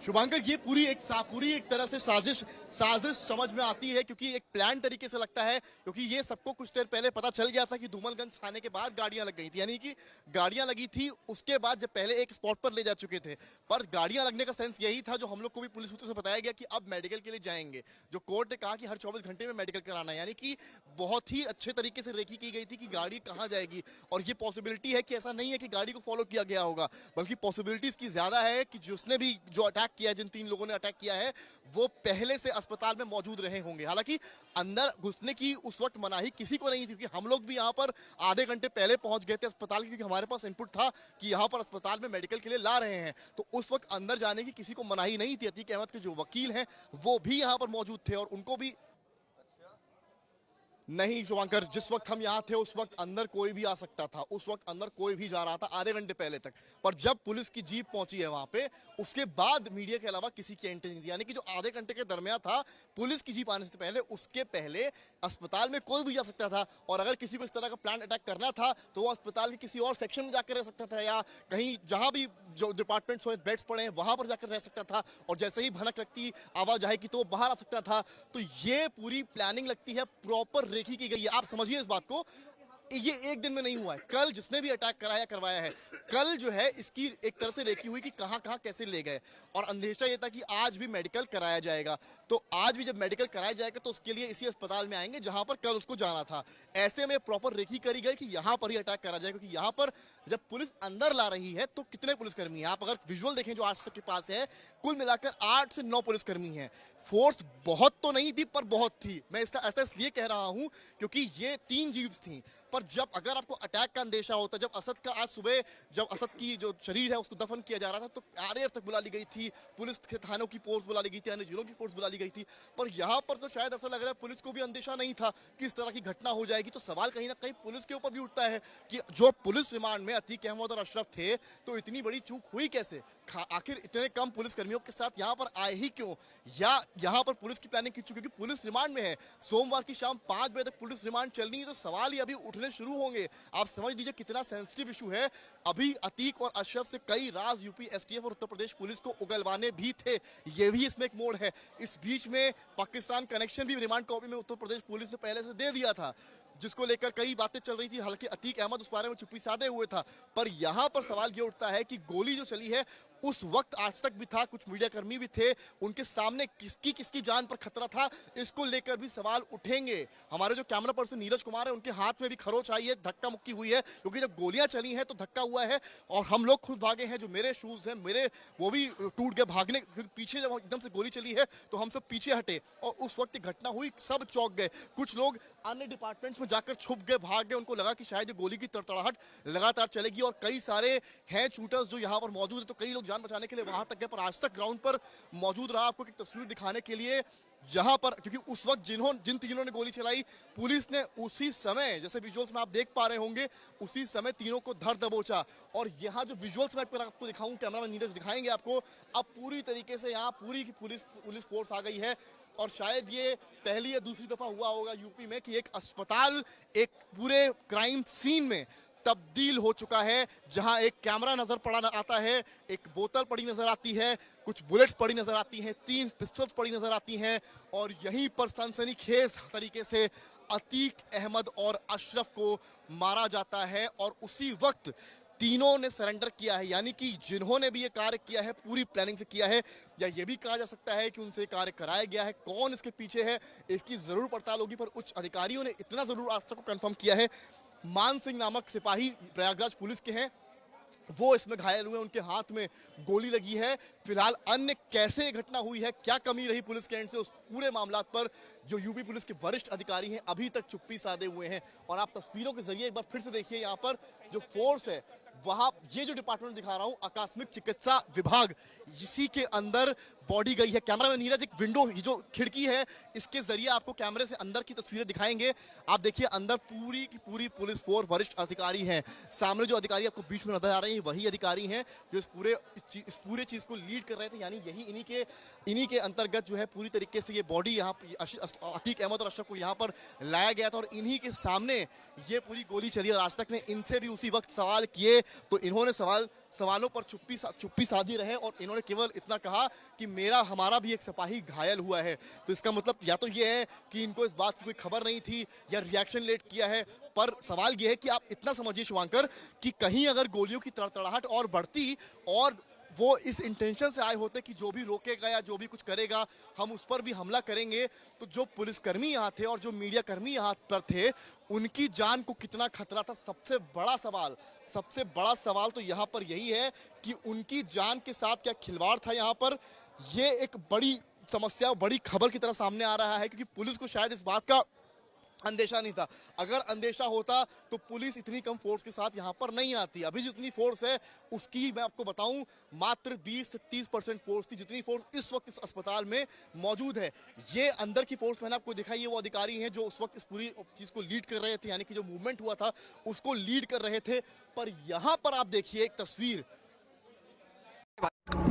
शुभांकर, ये पूरी एक तरह से साजिश समझ में आती है, क्योंकि एक प्लान तरीके से लगता है, क्योंकि ये सबको कुछ देर पहले पता चल गया था कि धूमलगंज थाने के बाहर गाड़ियां लग गई थी, यानी कि गाड़ियां लगी थी उसके बाद जब पहले एक स्पॉट पर ले जा चुके थे। पर गाड़ियां लगने का सेंस यही था, जो हम लोग को भी पुलिस सूत्रों से बताया गया कि अब मेडिकल के लिए जाएंगे। जो कोर्ट ने कहा कि हर 24 घंटे में मेडिकल कराना है, यानी कि बहुत ही अच्छे तरीके से रेकी की गई थी कि गाड़ी कहाँ जाएगी। और ये पॉसिबिलिटी है कि ऐसा नहीं है कि गाड़ी को फॉलो किया गया होगा, बल्कि पॉसिबिलिटी इसकी ज्यादा है कि जिसने भी जो अटैक किया, जिन 3 लोगों ने अटैक किया है, वो पहले से अस्पताल में मौजूद रहे होंगे। हालांकि अंदर घुसने की उस वक्त मनाही किसी को नहीं थी, क्योंकि हम लोग भी यहां पर आधे घंटे पहले पहुंच गए थे अस्पताल, क्योंकि हमारे पास इनपुट था कि यहां पर अस्पताल में मेडिकल के लिए ला रहे हैं। तो उस वक्त अंदर जाने की किसी को मनाही नहीं थी। अतीक अहमद के जो वकील हैं वो भी यहां पर मौजूद थे और उनको भी नहीं। शुभांकर, जिस वक्त हम यहाँ थे उस वक्त अंदर कोई भी आ सकता था, उस वक्त अंदर कोई भी जा रहा था आधे घंटे पहले तक। पर जब पुलिस की जीप पहुंची है वहां पे, उसके बाद मीडिया के अलावा किसी की एंट्री नहीं थी। यानी कि जो आधे घंटे के दरमियान था पुलिस की जीप आने से पहले, उसके पहले अस्पताल में कोई भी जा सकता था। और अगर किसी को इस तरह का प्लान अटैक करना था तो वो अस्पताल के किसी और सेक्शन में जाकर रह सकता था, या कहीं जहां भी जो डिपार्टमेंट्स हो, बेड्स पड़े हैं, वहां पर जाकर रह सकता था। और जैसे ही भनक लगती, आवाज आएगी तो वो बाहर आ सकता था। तो ये पूरी प्लानिंग लगती है प्रॉपर रेखी की गई है। आप समझिए इस बात को, ये एक दिन में नहीं हुआ है। कल जिसने भी अटैक करवाया है, कल जो है इसकी एक तरह से रेखी हुई कि कहां कहां कैसे ले गए। और अंदेशा ये था कि आज भी मेडिकल कराया जाएगा, तो आज भी जब मेडिकल कराया जाएगा तो उसके लिए इसी अस्पताल में आएंगे जहां पर कल उसको जाना था। ऐसे में प्रॉपर रेखी करी गई कि यहां पर ही अटैक करा जाए, क्योंकि यहां पर जब पुलिस अंदर ला रही है तो कितने पुलिसकर्मी हैं, आप अगर विजुअल देखें जो आज तक के पास है, कुल मिलाकर 8 से 9 पुलिसकर्मी हैं। फोर्स बहुत तो नहीं थी पर बहुत थी। मैं इसका ऐसा इसलिए कह रहा हूं क्योंकि ये 3 जीप्स थी। पर जब अगर आपको अटैक का अंदेशा होता, जब असद का आज सुबह जब असद की जो शरीर है उसको दफन किया जा रहा था, तो आरएएफ तक बुला ली गई थी, पुलिस के थानों की फोर्स बुला ली गई थी, अन्य जिलों की फोर्स बुला ली गई थी। पर यहाँ पर तो शायद ऐसा लग रहा है पुलिस को भी अंदेशा नहीं था कि इस तरह की घटना हो जाएगी। तो सवाल कहीं ना कहीं पुलिस के ऊपर भी उठता है कि जो पुलिस रिमांड में अतीक अहमद और अशरफ थे, तो इतनी बड़ी चूक हुई कैसे? आखिर इतने कम पुलिस कर्मियों के साथ यहाँ पर आए ही क्यों? या यहाँ पर पुलिस की प्लानिंग की चुकी, क्योंकि पुलिस रिमांड में है। सोमवार की शाम 5 बजे तक पुलिस रिमांड चलनी है, तो सवाल ही अभी उठने शुरू होंगे। आप समझ लीजिए कितना सेंसिटिव इशू है। अभी अतीक और अशरफ से कई राज यूपी एसटीएफ और उत्तर प्रदेश पुलिस को उगलवाने भी थे। ये भी इसमें एक मोड़ है। इस बीच में पाकिस्तान कनेक्शन भी रिमांड कॉपी में उत्तर प्रदेश पुलिस ने पहले से दे दिया था, जिसको लेकर कई बातें चल रही थी। हालांकि अतीक अहमद उस बारे में चुप्पी साधे हुए था। पर यहां पर सवाल ये उठता है कि गोली जो चली है उस वक्त आज तक भी था, कुछ मीडिया कर्मी भी थे, उनके सामने किसकी किसकी जान पर खतरा था, इसको लेकर भी सवाल उठेंगे। हमारे जो कैमरा पर्सन नीरज कुमार है, उनके हाथ में भी खरोच आई है, धक्का मुक्की हुई है, क्योंकि जब गोलियां चली हैं तो धक्का हुआ है। और हम लोग खुद भागे हैं, जो मेरे शूज हैं मेरे वो भी टूट गए भागने पीछे। जब एकदम से गोली चली है तो हम सब पीछे हटे, और उस वक्त घटना हुई, सब चौंक गए। कुछ लोग अन्य डिपार्टमेंट्स में जाकर छुप गए, भाग गए। उनको लगा कि शायद ये गोली की तड़तड़ाहट लगातार चलेगी। और कई सारे हैं शूटर्स जो यहाँ पर मौजूद है, तो कई लोग जान बचाने के लिए वहां तक गए। पर आज तक ग्राउंड पर मौजूद रहा, आपको एक तस्वीर दिखाने के लिए, जहां पर क्योंकि उस वक्त जिन 3 ने गोली चलाई, पुलिस ने उसी समय, जैसे विजुअल्स में आप देख पा रहे होंगे, उसी समय तीनों को धर दबोचा। और यहाँ जो विजुअल्स में आपको दिखाऊं, कैमरामैन नीरज दिखाएंगे आपको, अब पूरी तरीके से यहाँ पूरी की पुलिस फोर्स आ गई है। और शायद ये पहली या दूसरी दफा हुआ होगा यूपी में कि एक अस्पताल एक पूरे क्राइम सीन में तब्दील हो चुका है, जहां एक कैमरा नजर पड़ा आता है, एक बोतल पड़ी नजर आती है, कुछ बुलेट्स पड़ी नजर आती हैं, 3 पिस्टल्स पड़ी नजर आती हैं। और यहीं पर सनसनीखेज तरीके से अतीक अहमद और अशरफ को मारा जाता है। और उसी वक्त तीनों ने सरेंडर किया है, यानी कि जिन्होंने भी ये कार्य किया है पूरी प्लानिंग से किया है, या ये भी कहा जा सकता है कि उनसे कार्य कराया गया है। कौन इसके पीछे है इसकी जरूर पड़ताल होगी, पर उच्च अधिकारियों ने इतना जरूर आज तक को कंफर्म किया है, मान सिंह नामक सिपाही प्रयागराज पुलिस के हैं, वो इसमें घायल हुए, उनके हाथ में गोली लगी है। फिलहाल अन्य कैसे ये घटना हुई है, क्या कमी रही पुलिस के एंड से, उस पूरे मामला पर जो यूपी पुलिस के वरिष्ठ अधिकारी हैं अभी तक चुप्पी साधे हुए हैं। और आप तस्वीरों के जरिए एक बार फिर से देखिए, यहाँ पर जो फोर्स है, वहां ये जो डिपार्टमेंट दिखा रहा हूं, आकस्मिक चिकित्सा विभाग, इसी के अंदर बॉडी गई है। कैमरा में नीरज एक विंडो, ये जो खिड़की है, इसके जरिए आपको कैमरे से अंदर की तस्वीरें दिखाएंगे। आप देखिए अंदर पूरी की पूरी पुलिस फोर्स, वरिष्ठ अधिकारी हैं। सामने जो अधिकारी आपको बीच में नजर आ रहे हैं वही अधिकारी हैं जो इस पूरे चीज को लीड कर रहे थे। यानी यही इन्हीं के अंतर्गत जो है पूरी तरीके से ये बॉडी यहाँ अतीक अहमद और अशरफ को यहाँ पर लाया गया था, और इन्हीं के सामने ये पूरी गोली चली। और आज तक ने इनसे भी उसी वक्त सवाल किए तो इन्होंने सवालों पर चुप्पी साधी रहे और इन्होंने केवल इतना कहा कि हमारा भी एक सिपाही घायल हुआ है। तो इसका मतलब या तो ये है कि इनको इस बात की कोई खबर नहीं थी या रिएक्शन लेट किया है, पर सवाल ये है कि आप इतना समझिए शिवांकर कि कहीं अगर गोलियों की तड़तड़ाहट और बढ़ती और वो इस इंटेंशन से आए होते कि जो भी रोकेगा या जो भी कुछ करेगा हम उस पर भी हमला करेंगे, तो जो पुलिसकर्मी यहाँ थे और जो मीडिया कर्मी यहाँ पर थे उनकी जान को कितना खतरा था। सबसे बड़ा सवाल तो यहाँ पर यही है कि उनकी जान के साथ क्या खिलवाड़ था यहाँ पर। ये एक बड़ी समस्या, बड़ी खबर की तरह सामने आ रहा है, क्योंकि पुलिस को शायद इस बात का अंदेशा नहीं था। अगर अंदेशा होता तो पुलिस इतनी कम फोर्स के साथ यहाँ पर नहीं आती। अभी जितनी फोर्स है उसकी मैं आपको बताऊं मात्र 20 से 30% फोर्स थी, जितनी फोर्स इस वक्त इस अस्पताल में मौजूद है। ये अंदर की फोर्स मैंने आपको दिखाई है, वो अधिकारी हैं जो उस वक्त इस पूरी चीज को लीड कर रहे थे, यानी कि जो मूवमेंट हुआ था उसको लीड कर रहे थे। पर यहाँ पर आप देखिए एक तस्वीर,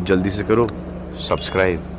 जल्दी से करो सब्सक्राइब।